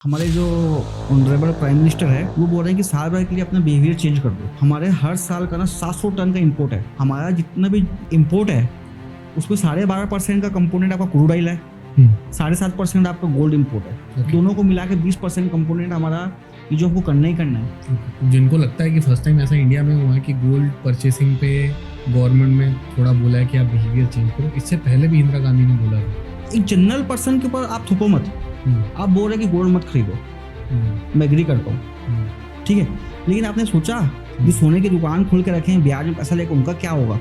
हमारे जो honourable prime minister है वो बोल रहे हैं कि साल भर के लिए अपना बिहेवियर चेंज कर दो। हमारे हर साल का ना 700 टन का इंपोर्ट है। हमारा जितना भी इंपोर्ट है उसमें 12.5% का कंपोनेंट आपका क्रूड ऑयल है, 7.5% आपका गोल्ड इंपोर्ट है। दोनों को मिला के 20% कंपोनेंट हमारा ये जो हमको करना ही करना है। जिनको लगता है कि फर्स्ट टाइम ऐसा इंडिया में हुआ है कि गोल्ड परचेसिंग पे गवर्नमेंट में थोड़ा बोला है कि आप बिहेवियर चेंज करो, इससे पहले भी इंदिरा गांधी ने बोला था। एक जनरल पर्सन के ऊपर आप थोपो मत। आप बोल रहे हैं कि गोल्ड मत खरीदो, मैं एग्री करता हूँ, ठीक है, लेकिन आपने सोचा जो सोने की दुकान खोल के रखे हैं, ब्याज में पैसा लेकर, उनका क्या होगा?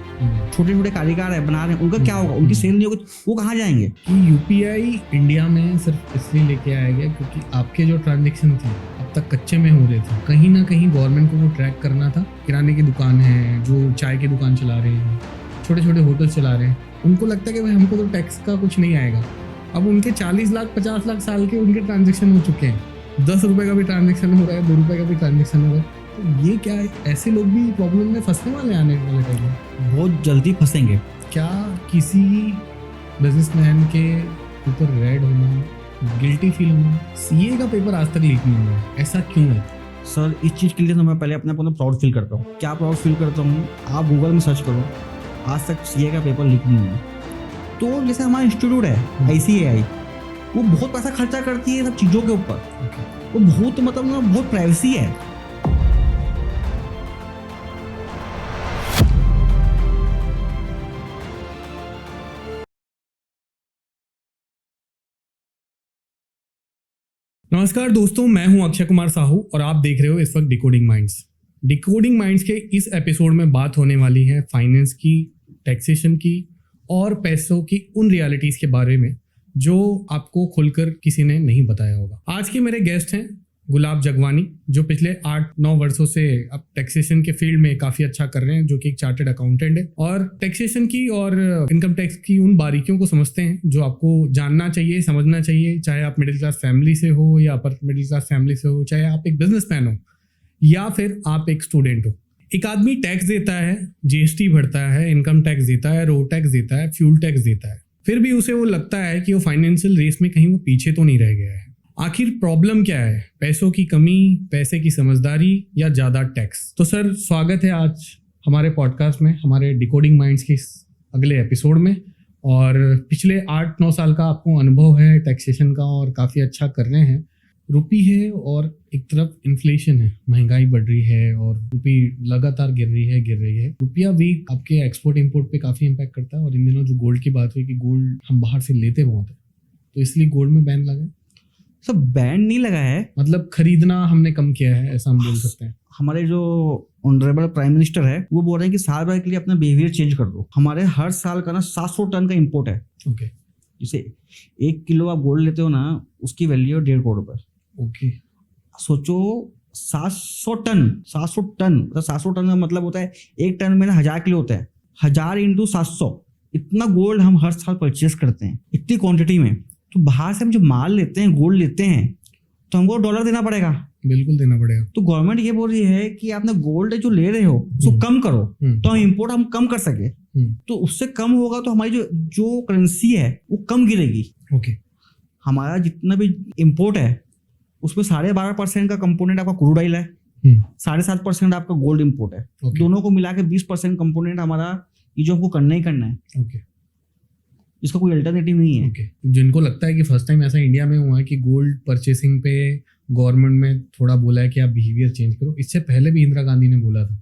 छोटे छोटे कारीगर है बना रहे हैं, उनका क्या होगा? उनकी सेल नहीं होगी, वो कहाँ जाएंगे? कि यूपीआई इंडिया में सिर्फ इसलिए लेके आया गया क्योंकि आपके जो ट्रांजेक्शन थे अब तक कच्चे में हो रहे थे। कहीं ना कहीं गवर्नमेंट को वो ट्रैक करना था। किराने की दुकान है, जो चाय की दुकान चला रहे हैं, छोटे छोटे होटल चला रहे हैं, उनको लगता है कि भाई हमको तो टैक्स का कुछ नहीं आएगा। अब उनके 40 लाख 50 लाख साल के उनके ट्रांजेक्शन हो चुके हैं, 10 रुपए का भी ट्रांजेक्शन हो रहा है, 2 रुपए का भी ट्रांजेक्शन हो रहा है। तो ये क्या है, ऐसे लोग भी प्रॉब्लम में फंसने वाले आने वाले टाइम में, बहुत जल्दी फंसेंगे। क्या किसी बिजनेसमैन के ऊपर रेड होना, गिल्टी फील होना, सीए का पेपर आज तक लीक नहीं हुआ, ऐसा क्यों है? सर इस चीज़ के लिए तो मैं पहले अपने आप को प्राउड फील करता हूँ। क्या प्राउड फील करता हूँ? आप गूगल में सर्च करो, आज तक सीए का पेपर लीक नहीं हुआ। तो जैसे हमारा इंस्टीट्यूट है ICAI, वो बहुत पैसा खर्चा करती है सब चीज़ों के ऊपर। वो बहुत मतलब ना बहुत प्राइवेसी है। नमस्कार दोस्तों, मैं हूं अक्षय कुमार साहू और आप देख रहे हो इस वक्त डिकोडिंग माइंड्स। डिकोडिंग माइंड्स के इस एपिसोड में बात होने वाली है फाइनेंस की, टैक्सेशन की और पैसों की उन रियलिटीज के बारे में जो आपको खुलकर किसी ने नहीं बताया होगा। आज के मेरे गेस्ट हैं गुलाब जगवानी, जो पिछले 8-9 वर्षों से अब टैक्सेशन के फील्ड में काफ़ी अच्छा कर रहे हैं, जो कि एक चार्टर्ड अकाउंटेंट है और टैक्सेशन की और इनकम टैक्स की उन बारीकियों को समझते हैं जो आपको जानना चाहिए, समझना चाहिए, चाहे आप मिडिल क्लास फैमिली से हो या अपर मिडिल क्लास फैमिली से हो, चाहे आप एक बिजनेसमैन हो या फिर आप एक स्टूडेंट हो। एक आदमी टैक्स देता है, GST भरता है, इनकम टैक्स देता है, रोड टैक्स देता है, फ्यूल टैक्स देता है, फिर भी उसे वो लगता है कि वो फाइनेंशियल रेस में कहीं वो पीछे तो नहीं रह गया है। आखिर प्रॉब्लम क्या है? पैसों की कमी, पैसे की समझदारी या ज़्यादा टैक्स? तो सर स्वागत है आज हमारे पॉडकास्ट में, हमारे डिकोडिंग माइंड्स के अगले एपिसोड में। और पिछले 8-9 साल का आपको अनुभव है टैक्सेशन का और काफ़ी अच्छा कर रहे हैं। रुपी है और एक तरफ इन्फ्लेशन है, महंगाई बढ़ रही है और रुपी लगातार गिर रही है। रुपया वीक आपके एक्सपोर्ट इंपोर्ट पे काफ़ी इम्पैक्ट करता है। और इन दिनों जो गोल्ड की बात हुई कि गोल्ड हम बाहर से लेते बहुत है, तो इसलिए गोल्ड में बैन लगा है। सब बैन नहीं लगा है, मतलब खरीदना हमने कम किया है, ऐसा हम बोल सकते हैं। हमारे जो ऑनरेबल प्राइम मिनिस्टर है वो बोल रहे हैं कि साल भर के लिए अपना बिहेवियर चेंज कर दो। हमारे हर साल का ना 700 टन का इंपोर्ट है। ओके। जैसे 1 किलो आप गोल्ड लेते हो ना, उसकी वैल्यू है 1.5 करोड़ रुपए। ओके। सोचो 700 टन, 700 टन मतलब 700 टन का मतलब होता है 1 टन में ना 1000 किलो होता है। 1000 इंटू 700, इतना गोल्ड हम हर साल परचेस करते हैं इतनी क्वांटिटी में। तो बाहर से हम जो माल लेते हैं, गोल्ड लेते हैं, तो हमको डॉलर देना पड़ेगा। बिल्कुल देना पड़ेगा। तो गवर्नमेंट ये बोल रही है कि आपने गोल्ड जो ले रहे हो उसको कम करो, तो हम इंपोर्ट हम कम कर सके। तो उससे कम होगा तो हमारी जो करेंसी है वो कम गिरेगी। ओके। हमारा जितना भी इंपोर्ट है उसमें 12.5% का कंपोनेंट आपका क्रूड ऑयल है, 7.5% आपका गोल्ड इंपोर्ट है। दोनों को मिला के 20% कंपोनेंट हमारा ये जो हमको करना ही करना है। ओके। इसका कोई अल्टरनेटिव नहीं है। ओके। जिनको लगता है कि फर्स्ट टाइम ऐसा इंडिया में हुआ है कि गोल्ड परचेसिंग पे गवर्नमेंट में थोड़ा बोला है कि आप बिहेवियर चेंज करो, इससे पहले भी इंदिरा गांधी ने बोला था।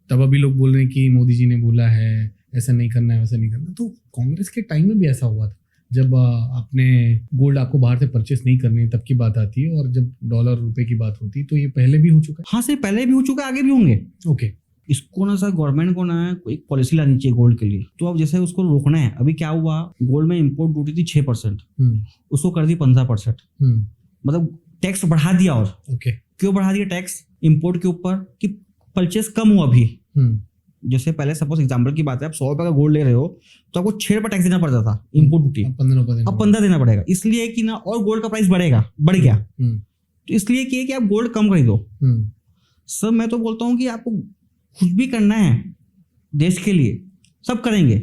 तब अभी लोग बोल रहे हैं कि मोदी जी ने बोला है ऐसा नहीं करना है, वैसा नहीं करना। तो कांग्रेस के टाइम में भी ऐसा हुआ था, जब आपने गोल्ड आपको बाहर से परचेस नहीं करनी तब की बात आती है, और जब डॉलर रुपए की बात होती है तो ये पहले भी हो चुका है। हाँ सर, पहले भी हो चुका है, आगे भी होंगे। ओके। इसको ना सर गवर्नमेंट को ना एक पॉलिसी लानी चाहिए गोल्ड के लिए। तो अब जैसे उसको रोकना है, अभी क्या हुआ, गोल्ड में इंपोर्ट ड्यूटी थी 6%, उसको कर दी 15%। मतलब टैक्स बढ़ा दिया। और ओके। क्यों बढ़ा दिया टैक्स इंपोर्ट के ऊपर? कि परचेस कम हुआ अभी। जैसे पहले सपोज एग्जांपल की बात है, आप 100 रुपए का गोल्ड ले रहे हो तो आपको 6 रुपए टैक्स देना पड़ता था इंपोर्ट ड्यूटी, अब 15 देना पड़ेगा। इसलिए कि ना और गोल्ड का प्राइस बढ़ गया। तो इसलिए कि आप गोल्ड कम खरीदो। सर मैं तो बोलता हूँ कि आपको कुछ भी करना है देश के लिए सब करेंगे,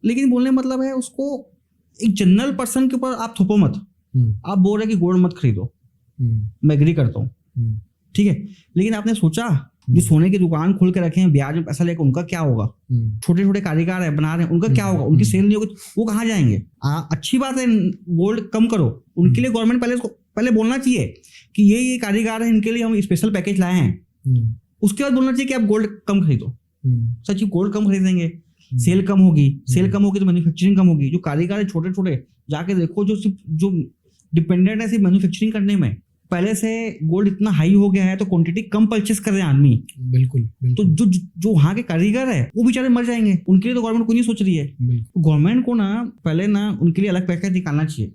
लेकिन बोलने मतलब है उसको एक जनरल पर्सन के ऊपर आप थोपो मत। आप बोल रहे कि गोल्ड मत खरीदो, मैं एग्री करता हूँ, ठीक है। लेकिन आपने सोचा जो सोने की दुकान खोल के रखे हैं, ब्याज में पैसा लेकर, उनका क्या होगा? छोटे छोटे कारीगर है बना रहे हैं, उनका क्या होगा? उनकी सेल नहीं होगी, वो कहाँ जाएंगे? अच्छी बात है, गोल्ड कम करो, उनके लिए गवर्नमेंट पहले बोलना चाहिए कि ये कारीगर है, इनके लिए हम स्पेशल पैकेज लाए हैं। उसके बाद बोलना चाहिए कि आप गोल्ड कम खरीदो। सच, गोल्ड कम खरीदेंगे, सेल कम होगी, सेल कम होगी तो मैन्युफैक्चरिंग कम होगी। जो कारीगर है छोटे छोटे, जाके देखो, जो डिपेंडेंट है सिर्फ मैन्युफैक्चरिंग करने में, पहले से गोल्ड इतना हाई हो गया है तो क्वांटिटी कम परचेस कर रहे हैं आदमी। बिल्कुल। तो जो वहाँ के कारीगर है वो बेचारे मर जाएंगे, उनके लिए तो गवर्नमेंट कोई नहीं सोच रही है। तो गवर्नमेंट को ना पहले ना उनके लिए अलग पैकेज निकालना चाहिए।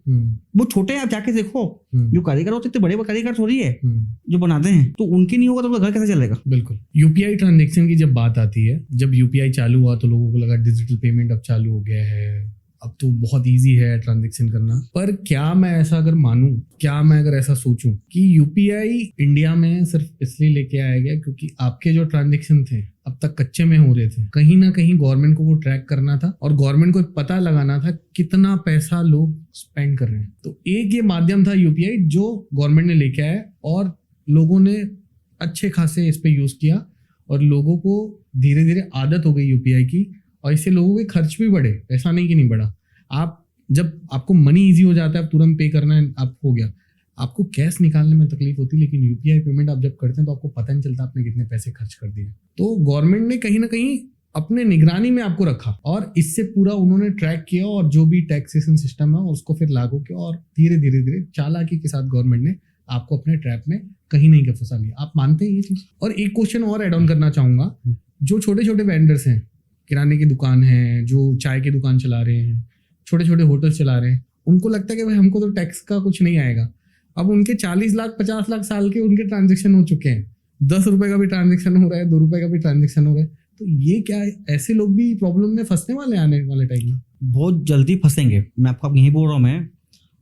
वो छोटे हैं, आप जाके देखो, जो कारीगर होते इतने बड़े कारीगर थोड़ी है जो बनाते हैं, तो उनके नहीं होगा तो उनका घर कैसे चलेगा? बिल्कुल। यूपीआई ट्रांजेक्शन की जब बात आती है, जब यूपीआई चालू हुआ तो लोगों को लगा डिजिटल पेमेंट अब चालू हो गया है, अब तो बहुत इजी है ट्रांजैक्शन करना। पर क्या मैं ऐसा अगर मानूं, क्या मैं अगर ऐसा सोचूं कि यूपीआई इंडिया में सिर्फ इसलिए लेके आया गया क्योंकि आपके जो ट्रांजैक्शन थे अब तक कच्चे में हो रहे थे, कहीं ना कहीं गवर्नमेंट को वो ट्रैक करना था और गवर्नमेंट को पता लगाना था कितना पैसा लोग स्पेंड कर रहे हैं। तो एक ये माध्यम था यूपीआई जो गवर्नमेंट ने लेके आया और लोगों ने अच्छे खासे इस पे यूज किया और लोगों को धीरे धीरे आदत हो गई यूपीआई की, और इससे लोगों के खर्च भी बढ़े, ऐसा नहीं कि नहीं बढ़ा। आप जब आपको मनी इजी हो जाता है, आप तुरंत पे करना है, आप हो गया, आपको कैश निकालने में तकलीफ होती है, लेकिन यूपीआई पेमेंट आप जब करते हैं तो आपको पता नहीं चलता आपने कितने पैसे खर्च कर दिए। तो गवर्नमेंट ने कहीं ना कहीं अपने निगरानी में आपको रखा और इससे पूरा उन्होंने ट्रैक किया और जो भी टैक्सेशन सिस्टम है उसको फिर लागू किया और धीरे धीरे चालाकी के साथ गवर्नमेंट ने आपको अपने ट्रैप में कहीं नहीं का फंसा लिया। आप मानते हैं ये चीज? और एक क्वेश्चन और एड ऑन करना चाहूंगा, जो छोटे छोटे वेंडर्स हैं, किराने की दुकान है, जो चाय की दुकान चला रहे हैं, छोटे छोटे होटल चला रहे हैं, उनको लगता है कि भाई हमको तो टैक्स का कुछ नहीं आएगा। अब उनके 40 लाख 50 लाख साल के उनके ट्रांजेक्शन हो चुके हैं, 10 रुपए का भी ट्रांजेक्शन हो रहा है, 2 रुपए का भी ट्रांजेक्शन हो रहा है। तो ये क्या है, ऐसे लोग भी प्रॉब्लम में फंसने वाले आने वाले टाइम में? बहुत जल्दी फंसेंगे, मैं आपको यही बोल रहा हूँ। मैं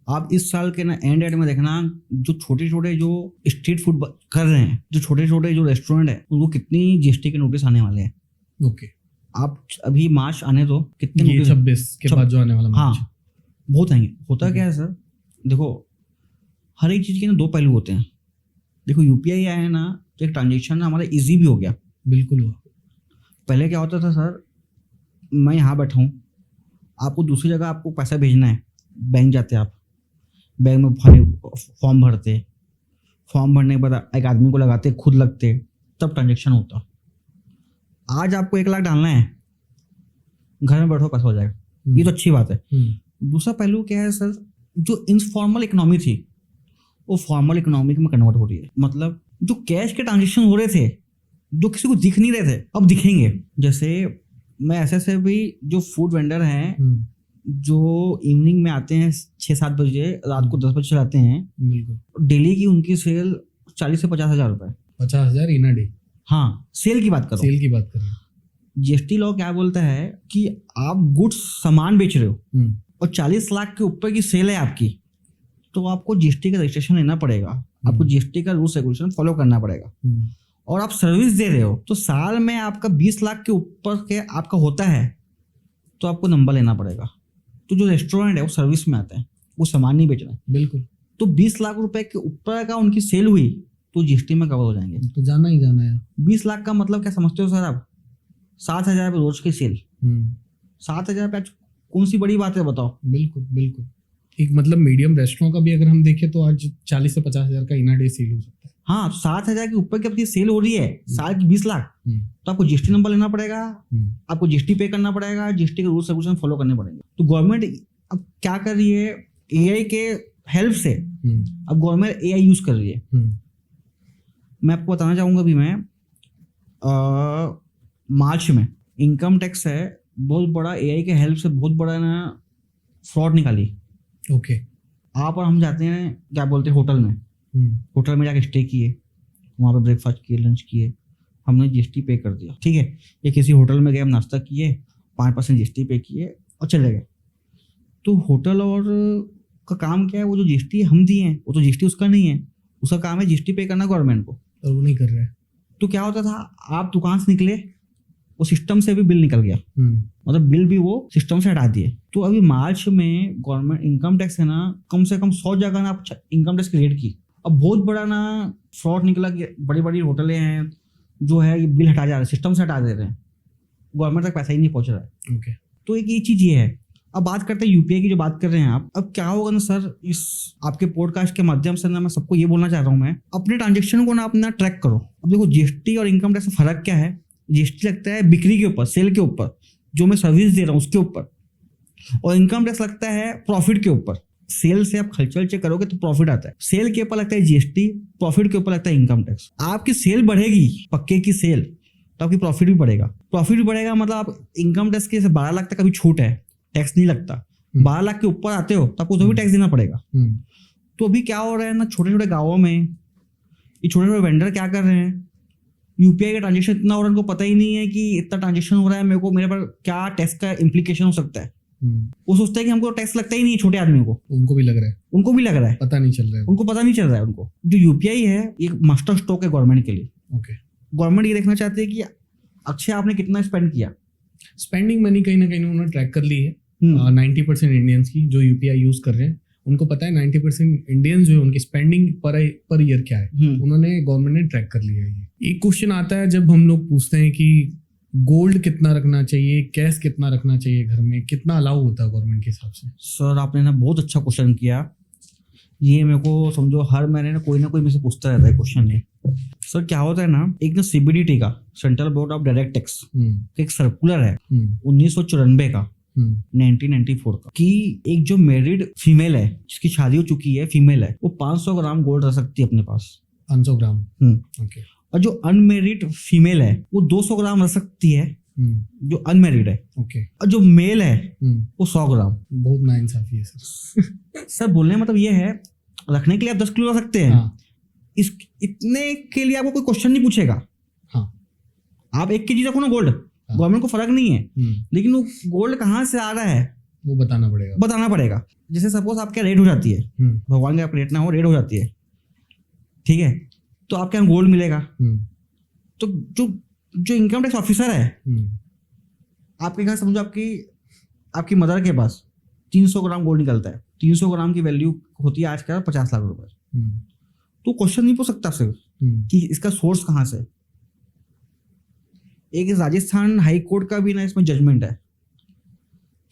आप इस साल के ना एंड में देखना, जो छोटे छोटे जो स्ट्रीट फूड कर रहे हैं, जो छोटे छोटे जो रेस्टोरेंट है, उनको कितनी जीएसटी के नोटिस आने वाले हैं। ओके, आप अभी मार्च आने दो, कितने ये 26 के बाद जो आने वाला मार्च। हाँ, बहुत आएंगे। होता क्या है सर, देखो हर एक चीज के ना दो पहलू होते हैं। देखो यूपीआई आया है ना, तो एक ट्रांजेक्शन हमारा इजी भी हो गया। बिल्कुल हुआ। पहले क्या होता था सर, मैं यहाँ बैठा हूँ, आपको दूसरी जगह आपको पैसा भेजना है, बैंक जाते आप, बैंक में फॉर्म भरते, फॉर्म भरने के बाद एक आदमी को लगाते, खुद लगते, तब ट्रांजेक्शन होता। आज आपको 1 लाख डालना है, घर में बैठो पैसा हो जाएगा, ये तो अच्छी बात है। दूसरा पहलू क्या है सर, जो इनफॉर्मल इकोनॉमी थी वो फॉर्मल इकोनॉमी में कन्वर्ट हो रही है। मतलब जो कैश के ट्रांजेक्शन हो रहे थे, जो किसी को दिख नहीं रहे थे, अब दिखेंगे। जैसे मैं ऐसे भी जो फूड वेंडर हैं, जो इवनिंग में आते हैं 6-7 बजे, रात को 10 बजे चलाते हैं, बिल्कुल, डेली की उनकी सेल 40 से 50 हज़ार रुपए। 50,000 इन अ डे? हाँ, सेल की बात करो, सेल की बात करें। जीएसटी लॉ क्या बोलता है कि आप गुड्स सामान बेच रहे हो और 40 लाख के ऊपर की सेल है आपकी, तो आपको जीएसटी का रजिस्ट्रेशन लेना पड़ेगा, आपको जीएसटी का रूल्स रेगुलेशन फॉलो करना पड़ेगा। और आप सर्विस दे रहे हो तो साल में आपका 20 लाख के ऊपर के आपका होता है तो आपको नंबर लेना पड़ेगा। तो जो रेस्टोरेंट है वो सर्विस में आता है, वो सामान नहीं बेच रहा है। बिल्कुल। तो 20 लाख रुपए के ऊपर का उनकी सेल हुई तो जीएसटी में कवर हो जाएंगे। तो जाना ही जाना है। 20 लाख का मतलब क्या समझते हो सर आप? 7,000 रोज की सेल। 7,000 पे कौन सी बड़ी बात है बताओ? बिल्कुल बिल्कुल। एक मतलब मीडियम रेस्टोरेंट का भी अगर हम देखें तो आज 40 से 50,000 का इन अ डे सेल हो सकता है। हाँ, 7,000 के ऊपर की अपनी सेल हो रही है, साल की 20 लाख, तो आपको जीएसटी नंबर लेना पड़ेगा, आपको जीएसटी पे करना पड़ेगा, जीएसटी के रूल्स रेगुलेशन फॉलो करने पड़ेंगे। तो गवर्नमेंट अब क्या कर रही है, एआई के हेल्प से अब गवर्नमेंट एआई यूज कर रही है। मैं आपको बताना चाहूंगा भी, मैं मार्च में इनकम टैक्स है बहुत बड़ा एआई के हेल्प से बहुत बड़ा ना फ्रॉड निकाली। ओके। आप और हम जाते हैं, क्या बोलते हैं, होटल में, होटल में जाके स्टे किए, वहाँ पे ब्रेकफास्ट किए, लंच किए, हमने जीएसटी पे कर दिया, ठीक है। ये किसी होटल में गए, हम नाश्ता किए, 5% जीएसटी पे किए और चले गए। तो होटल और का काम क्या है, वो जो जीएसटी हम दिए हैं वो तो जीएसटी उसका नहीं है, उसका काम है जीएसटी पे करना गवर्नमेंट को, और वो नहीं कर रहे। तो क्या होता था, आप दुकान से निकले, वो सिस्टम से भी बिल निकल गया, मतलब बिल भी वो सिस्टम से हटा दिए। तो अभी मार्च में गवर्नमेंट इनकम टैक्स है ना, कम से कम 100 जगह ना आप इनकम टैक्स की रेट की, अब बहुत बड़ा ना फ्रॉड निकला कि बड़ी बड़ी होटलें हैं जो है ये बिल हटा जा रहे हैं, सिस्टम से हटा दे रहे हैं, गवर्नमेंट तक पैसा ही नहीं पहुंच रहा है। ओके। तो एक ये चीज़ ये है। अब बात करते हैं यूपीआई की, जो बात कर रहे हैं आप, अब क्या होगा ना सर, इस आपके पॉडकास्ट के माध्यम से ना मैं सबको ये बोलना चाह रहा हूँ, मैं अपने ट्रांजेक्शन को ना अपना ट्रैक करो। अब देखो जीएसटी और इनकम टैक्स का फर्क क्या है, जीएसटी लगता है बिक्री के ऊपर, सेल के ऊपर, जो मैं सर्विस दे रहा हूँ उसके ऊपर, और इनकम टैक्स लगता है प्रॉफिट के ऊपर। सेल से आप खर्चा वर्चा करोगे तो प्रॉफिट आता है, सेल के ऊपर लगता है जीएसटी, प्रॉफिट के ऊपर लगता है इनकम टैक्स। आपकी सेल बढ़ेगी, पक्के की सेल, तो आपकी प्रॉफिट भी बढ़ेगा। प्रॉफिट भी बढ़ेगा मतलब आप इनकम टैक्स के 12 लाख तक कभी छूट है, टैक्स नहीं लगता। 12 लाख के ऊपर आते हो तो आपको तो भी टैक्स देना पड़ेगा। तो अभी क्या हो रहा है ना, छोटे छोटे गाँवों में ये छोटे छोटे वेंडर क्या कर रहे हैं, यूपीआई का ट्रांजेक्शन इतना हो रहा है, उनको पता ही नहीं है कि इतना ट्रांजेक्शन हो रहा है, मेरे पर क्या टैक्स का इम्प्लीकेशन हो सकता है। वो सोचते हैं कि हमको टैक्स लगता ही नहीं है, छोटे आदमी को, उनको भी लग रहा है, पता नहीं चल रहा है उनको। जो यूपीआई है एक मास्टर स्ट्रोक है गवर्नमेंट के लिए। ओके। गवर्नमेंट ये देखना चाहती है कि अक्षय आपने कितना स्पेंड किया। स्पेंडिंग मनी कहीं ना कहीं उन्होंने ट्रैक कर ली है। 90% इंडियंस की जो यूपीआई यूज कर रहे हैं उनको पता है 90% इंडियंस जो है उनकी स्पेंडिंग पर ईयर क्या है, उन्होंने गवर्नमेंट ने ट्रैक कर लिया है। एक क्वेश्चन आता है जब हम लोग पूछते हैं कि गोल्ड कितना रखना चाहिए, कैश कितना रखना चाहिए घर में, कितना अलाउ होता है गवर्नमेंट के हिसाब से? सर आपने ना बहुत अच्छा क्वेश्चन किया। ये मेरे को समझो हर महीने ना कोई मुझे से पूछता रहता है क्वेश्चन ये। सर क्या होता है ना, एक ना सीबीडीटी का, central board of direct tax, एक सर्कुलर है 1994 का, 1994 का, कि एक जो मैरिड फीमेल है जिसकी शादी हो चुकी है, फीमेल है, वो 500 ग्राम गोल्ड रख सकती है अपने पास। 500 ग्राम। ओके। और जो अनमेरिड फीमेल है वो 200 ग्राम रख सकती है, जो अनमेरिड है। ओके। और जो मेल है वो 100 ग्राम। बहुत नाइंसाफी है सर। सर बोलने का मतलब ये है, रखने के लिए आप 10 किलो रख सकते हैं। हाँ। इतने के लिए आपको कोई क्वेश्चन नहीं पूछेगा। हाँ। आप 1 kg रखो ना गोल्ड, गवर्नमेंट को फर्क नहीं है, लेकिन वो गोल्ड कहाँ से आ रहा है वो बताना पड़ेगा। जैसे सपोज आपके रेड हो जाती है, भगवान का रेट ना हो, रेड हो जाती है, ठीक है, तो आपके यहाँ गोल्ड मिलेगा। तो जो इनकम टैक्स ऑफिसर है आपके घर, समझो आपकी मदर के पास 300 ग्राम गोल्ड निकलता है, 300 ग्राम की वैल्यू होती है आज का 50 लाख रुपए। तो क्वेश्चन नहीं पूछ सकता आपसे कि इसका सोर्स कहाँ से। एक राजस्थान हाई कोर्ट का भी ना इसमें जजमेंट है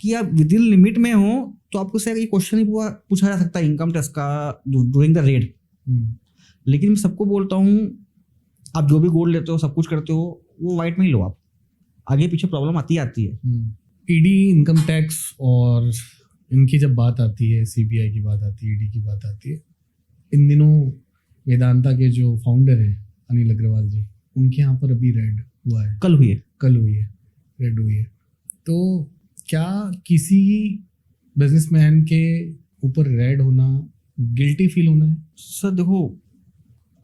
कि आप विद इन लिमिट में हो तो आपको से ये क्वेश्चन नहीं पूछा जा सकता इनकम टैक्स का ड्यूरिंग द रेड। लेकिन मैं सबको बोलता हूँ, आप जो भी गोल्ड लेते हो, सब कुछ करते हो, वो वाइट में ही लो। आप आगे पीछे प्रॉब्लम आती है। ईडी, इनकम टैक्स और इनकी जब बात आती है, सीबीआई की बात आती है, ईडी की बात आती है, इन दिनों वेदांता के जो फाउंडर हैं अनिल अग्रवाल जी, उनके यहाँ पर अभी रेड हुआ है। कल हुई है रेड हुई है। तो क्या किसी बिजनेसमैन के ऊपर रेड होना गिल्टी फील होना है? सर देखो,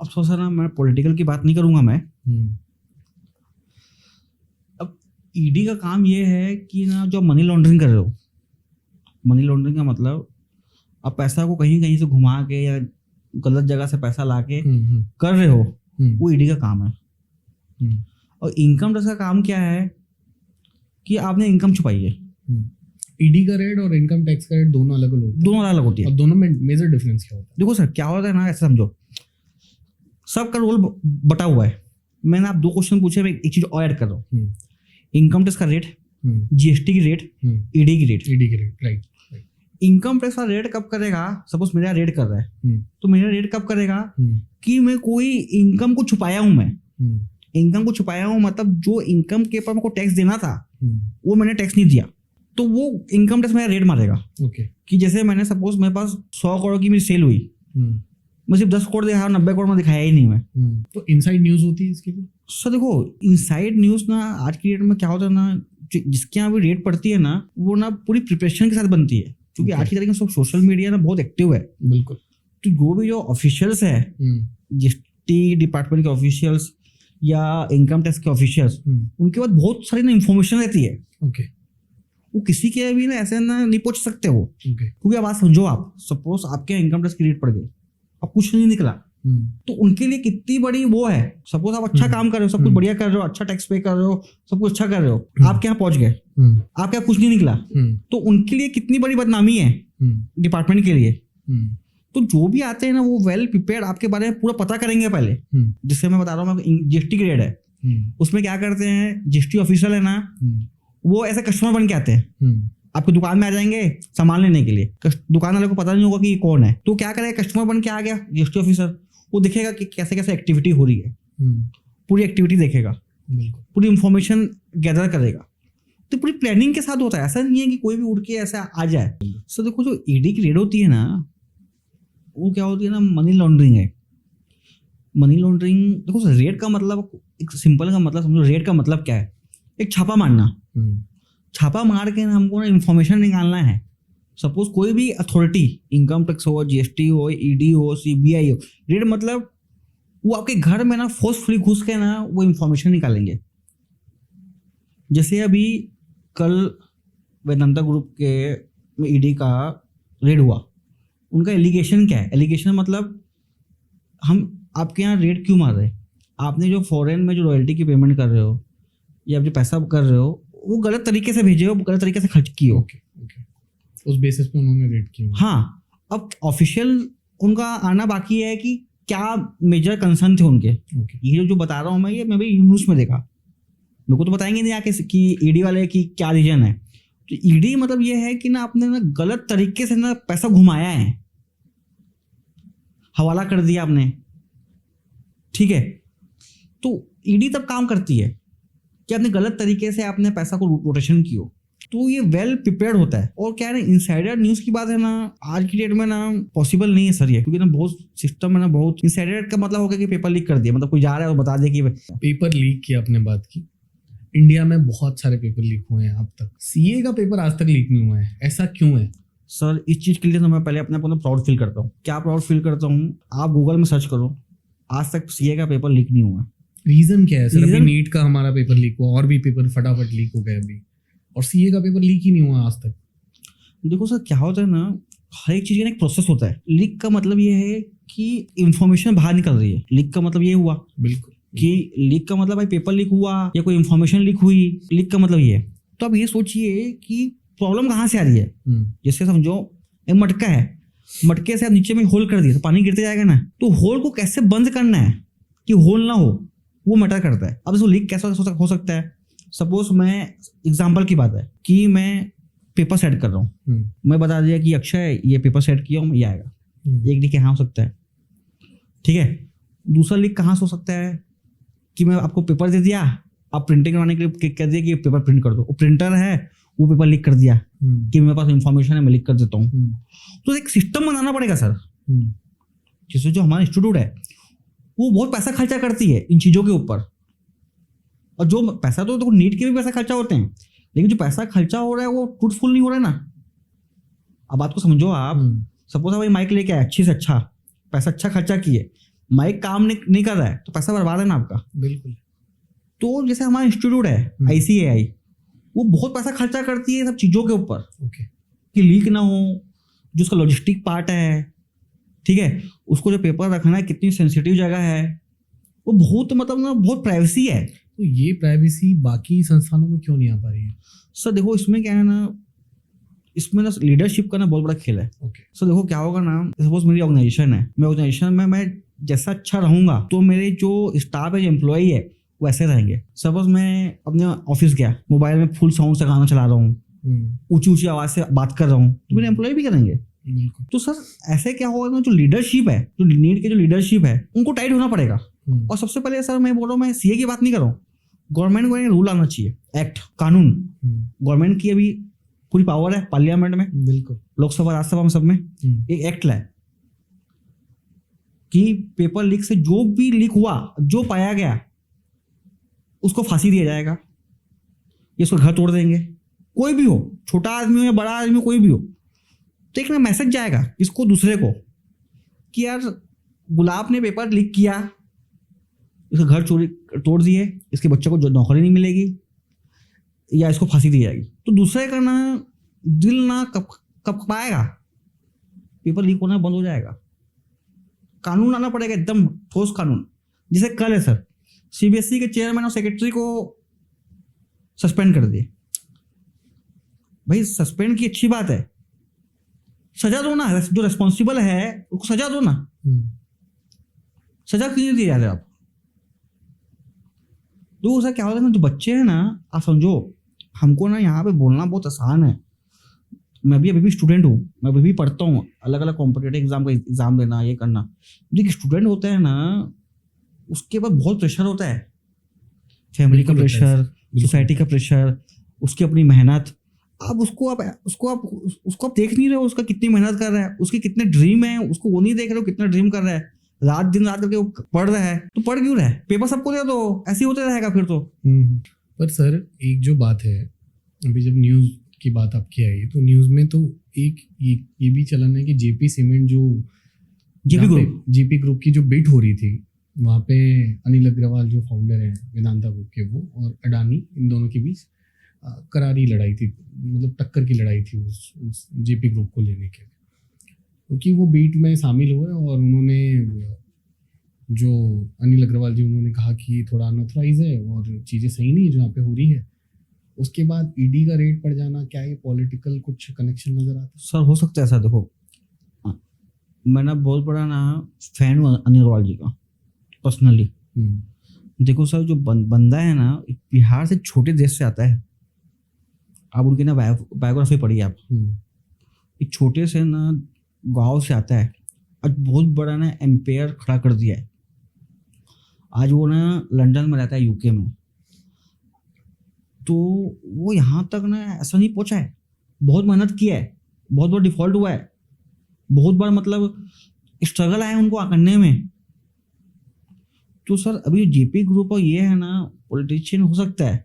अब सोचा ना, मैं पॉलिटिकल की बात नहीं करूंगा मैं। अब ईडी का काम ये है कि ना, जो मनी लॉन्ड्रिंग कर रहे हो, मनी लॉन्ड्रिंग का मतलब आप पैसा को कहीं से घुमा के या गलत जगह से पैसा लाके कर रहे हो, वो ईडी का काम है। और इनकम टैक्स का काम क्या है कि आपने इनकम छुपाई है। ईडी का रेट और इनकम टैक्स का रेट दोनों अलग होती है। और दोनों में मेजर डिफरेंस क्या होता है? देखो सर, क्या होता है ना, ऐसा समझो, सबका रोल बटा हुआ है। मैंने आप 2 क्वेश्चन पूछे, मैं एक चीज और ऐड कर रहा हूँ। इनकम टैक्स का रेट, जीएसटी की रेट, ईडी की रेट। राइट। इनकम टैक्स का रेट कब करेगा? सपोज मेरा रेट कर रहा है, तो मेरा रेट कब करेगा कि मैं कोई इनकम को छुपाया हूं। मैं इनकम को छुपाया हूं मतलब जो इनकम के ऊपर मेरे को टैक्स देना था वो मैंने टैक्स नहीं दिया, तो वो इनकम टैक्स मेरा रेट मारेगा। ओके। कि जैसे मैंने सपोज मेरे पास 100 करोड़ की मेरी सेल हुई, मैं सिर्फ 10 करोड़ दिखाया, 90 करोड़ में दिखाया ही नहीं मैं। तो इनसाइड न्यूज होती है इसके लिए? सर देखो, इनसाइड न्यूज ना आज की डेट में क्या होता है ना, जिसके यहाँ भी रेट पड़ती है ना, वो ना पूरी प्रिपरेशन के साथ बनती है, क्योंकि आज की तारीख में सब सोशल मीडिया ना बहुत एक्टिव है। बिल्कुल। तो जो ऑफिशियल्स है, जीएसटी डिपार्टमेंट के ऑफिशियल्स या इनकम टैक्स के ऑफिशियल्स, उनके पास बहुत सारी ना इन्फॉर्मेशन रहती है। ओके। वो किसी के भी ना ऐसे ना नहीं पहुंच सकते वो। क्योंकि अब आप समझो, आप सपोज आपके इनकम टैक्स की रेट पड़ गई, अब कुछ नहीं निकला, तो उनके लिए कितनी बड़ी वो है। सपोज आप अच्छा काम कर रहे हो, सब कुछ बढ़िया कर रहे हो, अच्छा टैक्स पे कर रहे हो, सब कुछ अच्छा कर रहे हो, आपके यहाँ पहुंच गए, आपके यहाँ कुछ नहीं निकला, तो उनके लिए कितनी बड़ी बदनामी है डिपार्टमेंट के लिए। तो जो भी आते हैं ना वो वेल प्रिपेयर्ड आपके बारे में पूरा पता करेंगे पहले। जिससे मैं बता रहा हूँ जीएसटी ग्रेड है, उसमें क्या करते हैं जीएसटी ऑफिसर है ना, वो ऐसे कस्टमर बन के आते हैं, आपकी दुकान में आ जाएंगे सामान लेने के लिए। दुकान वाले को पता नहीं होगा कि ये कौन है, तो क्या करेगा, कस्टमर बन के आ गया जीएसटी ऑफिसर, वो देखेगा कि कैसे कैसे एक्टिविटी हो रही है, पूरी एक्टिविटी देखेगा, पूरी इंफॉर्मेशन गैदर करेगा। तो पूरी प्लानिंग के साथ होता है, ऐसा नहीं है कि कोई भी उड़ के ऐसा आ जाए। सो देखो जो ईडी की रेड होती है ना, वो क्या होती है ना, मनी लॉन्ड्रिंग है। मनी लॉन्ड्रिंग देखो सर, रेड का मतलब एक सिंपल का मतलब समझो, रेड का मतलब क्या है, एक छापा मारना। छापा मार के ना हमको ना इन्फॉर्मेशन निकालना है। सपोज कोई भी अथॉरिटी, इनकम टैक्स हो, जीएसटी हो, ईडी हो, सीबीआई हो, रेड मतलब वो आपके घर में ना फोर्सफुली घुस के ना वो इन्फॉर्मेशन निकालेंगे। जैसे अभी कल वेदांता ग्रुप के ईडी का रेड हुआ, उनका एलिगेशन क्या है, एलिगेशन मतलब हम आपके यहाँ रेड क्यों मार रहे हैं, आपने जो फॉरेन में जो रॉयल्टी की पेमेंट कर रहे हो या जो पैसा कर रहे हो वो गलत तरीके से भेजे हो, गलत तरीके से खर्च किए हो। उस बेसिस पे उन्होंने रेड किया। हाँ, अब ऑफिशियल उनका आना बाकी है कि क्या मेजर कंसर्न थे उनके। ये जो बता रहा हूँ मैं, ये मैं भी न्यूज़ में देखा, मेरे को तो बताएंगे नहीं आके कि ईडी वाले की क्या रीजन है। तो ईडी मतलब ये है कि ना आपने ना गलत तरीके से ना पैसा घुमाया है, हवाला कर दिया आपने, ठीक है। तो ईडी तब काम करती है कि आपने गलत तरीके से आपने पैसा को रोटेशन किया, तो ये वेल प्रिपेयर्ड होता है। और क्या है ना, इनसाइडर न्यूज़ की बात है ना, आज की डेट में ना पॉसिबल नहीं है सर ये, क्योंकि ना बहुत सिस्टम है ना, बहुत इनसाइडर का मतलब होगा कि पेपर लीक कर दिया, मतलब कोई जा रहा है और बता दे कि पेपर लीक की आपने बात की। इंडिया में बहुत सारे पेपर लीक हुए हैं अब तक, सीए का पेपर आज तक लीक नहीं हुआ है, ऐसा क्यों है? सर इस चीज़ के लिए तो मैं पहले अपने आप को प्राउड फील करता हूँ। क्या प्राउड फील करता हूँ, आप गूगल में सर्च करो, आज तक सीए का पेपर लीक नहीं हुआ। रीजन क्या है सर? अभी नीट का हमारा पेपर लीक हुआ, और भी पेपर फटाफट लीक हो गए अभी, और सीए का पेपर लीक ही नहीं हुआ आज तक। देखो सर क्या होता है ना, हर एक चीज़ का एक प्रोसेस होता है। लीक का मतलब ये है कि इंफॉर्मेशन बाहर निकल रही है, लीक का मतलब ये हुआ। बिल्कुल, कि लीक का मतलब भाई पेपर लीक हुआ या कोई इंफॉर्मेशन लीक हुई, लीक का मतलब ये है। तो अब ये सोचिए कि प्रॉब्लम कहाँ से आ रही है। जैसे समझो एक मटका है, मटके से आप नीचे में होल कर दिए तो पानी गिरते जाएगा ना, तो होल को कैसे बंद करना है कि होल ना हो, वो मैटर करता है। अब इसको लीक कैसे हो सकता है, सपोज मैं एग्जाम्पल की बात है कि मैं पेपर सेट कर रहा हूँ, मैं बता दिया कि अक्षय ये पेपर सेट किया हूँ, ये आएगा, एक लीक यहाँ हो सकता है, ठीक है। दूसरा लीक कहाँ से हो सकता है कि मैं आपको पेपर दे दिया, आप प्रिंटिंग करवाने के लिए कह दिया कि पेपर प्रिंट कर दो, वो प्रिंटर है वो पेपर लीक कर दिया कि मेरे पास इंफॉर्मेशन है मैं लीक कर देता हूँ। तो एक सिस्टम बनाना पड़ेगा सर, जिससे जो हमारा इंस्टीट्यूट है वो बहुत पैसा खर्चा करती है इन चीज़ों के ऊपर। और जो पैसा तो नीट के भी पैसा खर्चा होते हैं, लेकिन जो पैसा खर्चा हो रहा है वो ट्रूथफुल नहीं हो रहा है ना। अब बात को समझो आप, सपोज भाई माइक लेके आए अच्छे से अच्छा, पैसा अच्छा खर्चा किए, माइक काम नहीं कर रहा है तो पैसा बर्बाद है ना आपका। बिल्कुल। तो जैसे हमारा इंस्टीट्यूट है ICAI, वो बहुत पैसा खर्चा करती है सब चीज़ों के ऊपर कि लीक ना हो, जो उसका लॉजिस्टिक पार्ट है, ठीक है, उसको जो पेपर रखना है कितनी सेंसिटिव जगह है, वो बहुत मतलब ना बहुत प्राइवेसी है। तो ये प्राइवेसी बाकी संस्थानों में क्यों नहीं आ पा रही है? सर देखो इसमें क्या है ना, इसमें ना लीडरशिप का ना बहुत बड़ा खेल है। सर देखो क्या होगा ना, सपोज मेरी ऑर्गेनाइजेशन है, मैं ऑर्गेनाइजेशन में मैं जैसा अच्छा रहूंगा तो मेरे जो स्टाफ है, जो एम्प्लॉई है वो ऐसे रहेंगे। सपोज मैं अपने ऑफिस गया, मोबाइल में फुल साउंड से गाना चला रहा हूँ, ऊंची ऊंची आवाज से बात कर रहा हूँ, तो मेरे एम्प्लॉय भी करेंगे। तो सर ऐसे क्या होगा ना, जो लीडरशिप है, जो नीट के जो लीडरशिप है, उनको टाइट होना पड़ेगा। और सबसे पहले सर मैं बोल रहा हूँ, मैं सीए की बात नहीं कर रहा हूँ, गवर्नमेंट को रूल आना चाहिए, एक्ट, कानून। गवर्नमेंट की अभी पूरी पावर है पार्लियामेंट में, बिल्कुल, लोकसभा राज्यसभा में, सब में एक एक्ट लाए कि पेपर लीक से जो भी लीक हुआ, जो पाया गया उसको फांसी दिया जाएगा, या उसका घर तोड़ देंगे, कोई भी हो, छोटा आदमी हो या बड़ा आदमी हो, कोई भी हो। तो एक ना मैसेज जाएगा इसको दूसरे को कि यार गुलाब ने पेपर लीक किया, इसका घर चोरी तोड़ दिए, इसके बच्चे को जो नौकरी नहीं मिलेगी या इसको फांसी दी जाएगी। तो दूसरे का ना दिल ना कब पाएगा, पेपर लीक होना बंद हो जाएगा। कानून आना पड़ेगा, एकदम ठोस कानून। जैसे कल है सर, CBSE के चेयरमैन और सेक्रेटरी को सस्पेंड कर दिए। भाई सस्पेंड की अच्छी बात है, सजा दो ना, जो रिस्पॉन्सिबल है उसको सजा दो ना। सजा क्यों नहीं दी जा रहे आप? तो उसका क्या होता है ना, जो बच्चे हैं ना, आप समझो, हमको ना यहाँ पे बोलना बहुत आसान है। मैं भी अभी भी स्टूडेंट हूँ, मैं अभी भी पढ़ता हूँ, अलग अलग कॉम्पिटेटिव एग्जाम का एग्जाम देना, ये करना। जो स्टूडेंट होता है ना, उसके बाद बहुत प्रेशर होता है, फैमिली का प्रेशर, सोसाइटी का प्रेशर, उसकी अपनी मेहनत। अब उसको आप देख नहीं रहे हो उसका कितनी मेहनत कर रहा है, उसके कितने ड्रीम है, उसको वो नहीं देख रहे हो कितना ड्रीम कर रहा है, रात दिन रात करके वो पढ़ रहा है। तो पढ़ क्यों रहा है? पेपर सबको दे दो, ऐसे ही होते रहेगा फिर तो। पर सर एक जो बात है, अभी जब न्यूज़ की बात आपकी आई तो न्यूज़ में तो एक ये भी चलन है कि जेपी सीमेंट जो जेपी ग्रुप की जो बिड हो रही थी, वहाँ पे अनिल अग्रवाल जो फाउंडर हैं वेदांता ग्रुप के, वो और अडानी, इन दोनों के बीच करारी लड़ाई थी, मतलब टक्कर की लड़ाई थी उस जेपी ग्रुप को लेने के, क्योंकि वो बीट में शामिल हुए और उन्होंने, जो अनिल अग्रवाल जी, उन्होंने कहा कि थोड़ा अनऑथराइज है और चीज़ें सही नहीं है जो यहाँ पे हो रही है। उसके बाद ईडी का रेड पड़ जाना, क्या ये पॉलिटिकल कुछ कनेक्शन नजर आता है? सर हो सकता है ऐसा। देखो, मैं ना बहुत बड़ा ना फैन हूँ अनिल अग्रवाल जी का पर्सनली। देखो सर, जो बंदा है ना, बिहार से छोटे देश से आता है। आप उनकी ना बायोग्राफी पढ़िए आप। एक छोटे से ना गांव से आता है, आज बहुत बड़ा ना एम्पायर खड़ा कर दिया है। आज वो ना लंदन में रहता है, यूके में। तो वो यहाँ तक ना ऐसा नहीं पहुंचा है, बहुत मेहनत किया है, बहुत बार डिफॉल्ट हुआ है, बहुत बार मतलब स्ट्रगल आया उनको करने में। तो सर अभी जेपी ग्रुप और ये है ना, पॉलिटिशियन हो सकता है,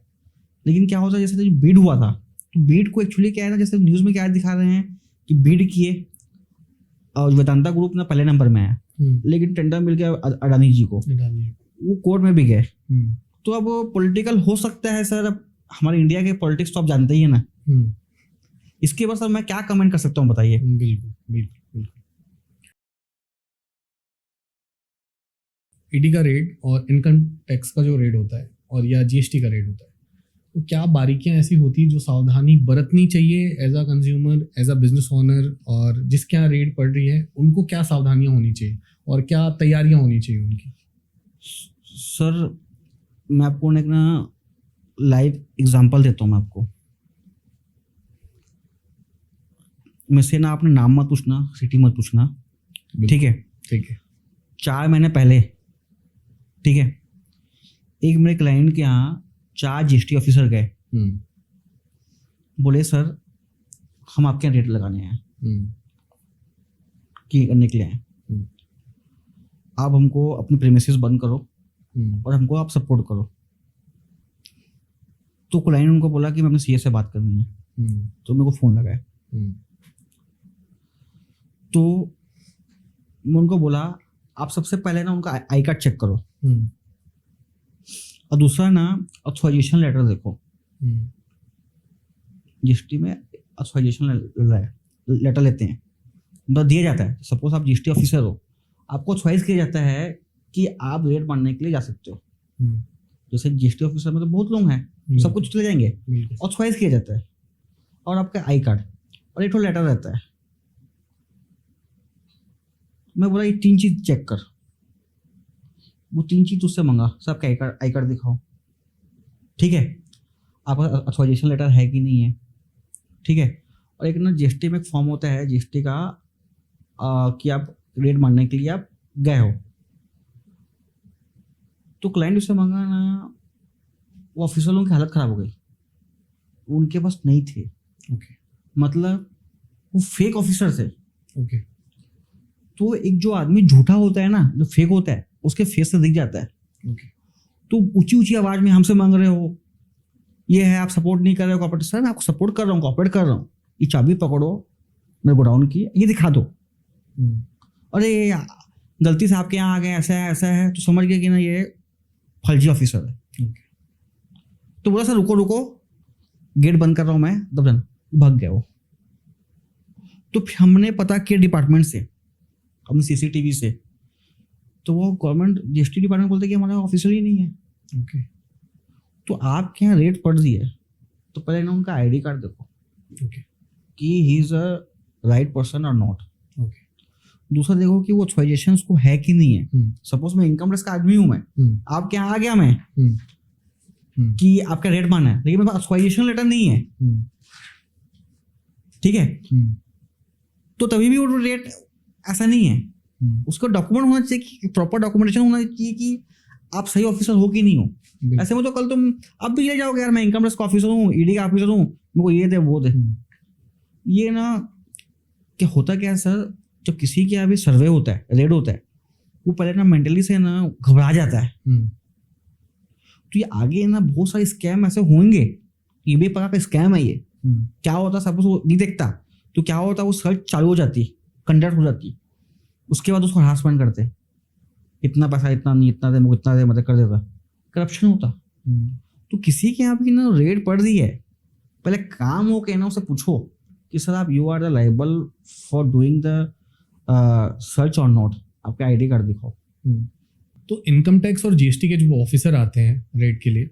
लेकिन क्या होता है, जैसे जो बीड हुआ था, तो बीड को एक्चुअली क्या है ना, जैसे न्यूज़ में क्या दिखा रहे हैं कि बीड किए और वेदांता ग्रुप ना पहले नंबर में आया, लेकिन टेंडर मिल गया अडानी जी को, वो कोर्ट में भी गए। तो अब पॉलिटिकल हो सकता है सर। अब हमारे इंडिया के पॉलिटिक्स तो आप जानते ही है ना। इसके बाद सर मैं क्या कमेंट कर सकता हूँ, बताइए। बिल्कुल बिल्कुल। ईडी का रेड और इनकम टैक्स का जो रेड होता है, और या जीएसटी का रेड होता है, तो क्या बारीकियां ऐसी होती है जो सावधानी बरतनी चाहिए as a consumer, as a business owner, और जिसके यहाँ रेड पड़ रही है उनको क्या सावधानियां होनी चाहिए और क्या तैयारियां होनी चाहिए उनकी? सर मैं आपको एक ना लाइव एग्जांपल देता हूँ मैं आपको। मुझसे ना आपने नाम मत पूछना, सिटी मत पूछना, ठीक है? ठीक है। 4 महीने पहले, ठीक है, एक मेरे क्लाइंट के यहाँ 4 जीएसटी ऑफिसर गए। बोले सर हम आपके यहाँ रेट लगाने हैं, की करने के लिए आए, आप हमको अपने प्रीमिसेस बंद करो और हमको आप सपोर्ट करो। तो क्लाइंट उनको बोला कि मैं अपने सीए से बात करनी है। तो मेरे को फ़ोन लगाया। तो मैं उनको बोला आप सबसे पहले ना उनका आई कार्ड चेक करो, और दूसरा ना ऑथराइजेशन लेटर देखो। जीएसटी में ऑथराइजेशन लेटर लेते हैं, मतलब दिया जाता है। सपोज आप जीएसटी ऑफिसर हो, आपको ऑथराइज किया जाता है कि आप रेट मारने के लिए जा सकते हो। जैसे जीएसटी ऑफिसर में तो बहुत लोग हैं, सब कुछ चले जाएंगे, ऑथराइज किया जाता है। और आपका आई कार्ड और एक लेटर रहता है। मैं बोला ये 3 चीज चेक कर। वो 3 चीज उससे मंगा, सब आई कार्ड दिखाओ, ठीक है, आपका ऑथराइजेशन लेटर है कि नहीं है, ठीक है। और एक ना जीएसटी में एक फॉर्म होता है जीएसटी का, कि आप रेट मारने के लिए आप गए हो। तो क्लाइंट उससे मांगा ना, वो ऑफिसरों की हालत खराब हो गई, उनके पास नहीं थे। मतलब वो फेक ऑफिसर थे। तो एक जो आदमी झूठा होता है ना, जो फेक होता है, उसके फेस से दिख जाता है। तो ऊंची ऊंची आवाज में हमसे मांग रहे हो, ये है, आप सपोर्ट नहीं कर रहे हो कॉर्पोरेट। सर मैं आपको सपोर्ट कर रहा हूँ, कॉर्पोरेट कर रहा हूँ, ये चाबी पकड़ो मेरे गोडाउन की, ये दिखा दो। अरे गलती से आपके यहाँ आ गए, ऐसा है, तो समझ गए कि ना ये फर्जी ऑफिसर है। तो बोला सर रुको, गेट बंद कर रहा हूँ मैं, तब भाग गया वो। तो हमने पता किया डिपार्टमेंट से, अपने सीसीटीवी से, तो वो गवर्नमेंट जीएसटी डिपार्टमेंट बोलते कि हमारा ऑफिसर ही नहीं है। तो आपके यहाँ रेट पड़ रही है, तो पहले ना उनका आईडी कार्ड देखो, कि he is a right person और नॉट। ओके। दूसरा देखो कि वो ऑथराइजेशन उसको है कि नहीं है। सपोज मैं इनकम टैक्स का आदमी हूँ, मैं आपके यहाँ आ गया मैं कि आपका रेट माना है, लेकिन मेरे पास ऑथराइजेशन लेटर नहीं है, ठीक है, तो तभी भी वो रेट ऐसा नहीं है। उसका डॉक्यूमेंट होना चाहिए, प्रॉपर डॉक्यूमेंटेशन होना चाहिए कि आप सही ऑफिसर हो कि नहीं हो। ऐसे में तो कल तुम अब भी ले जाओगे, यार मैं इनकम टैक्स का ऑफिसर हूँ, ईडी का ऑफिसर हूँ, मेरे को ये दे वो दे। ये ना क्या होता क्या है सर, जब किसी के यहाँ भी सर्वे होता है, रेड होता है, वो पहले ना मेंटली से ना घबरा जाता है। तो ये आगे ना बहुत सारे स्कैम ऐसे होंगे, ये भी पता का स्कैम है ये। क्या होता है सब वो नहीं देखता, तो क्या होता है वो सर्च चालू हो जाती, कंडक्ट हो जाती, उसके बाद उसको हरासमेंट करते, इतना पैसा इतना नहीं, इतना दे, इतना दे, मतलब कर देता, करप्शन होता। तो किसी के यहाँ भी ना रेड पड़ रही है, पहले काम हो के ना उसे पूछो कि सर आप you are the liable for doing the search और नॉट, आपके आईडी कार्ड दिखाओ। तो इनकम टैक्स और जीएसटी के जो ऑफिसर आते हैं रेड के लिए,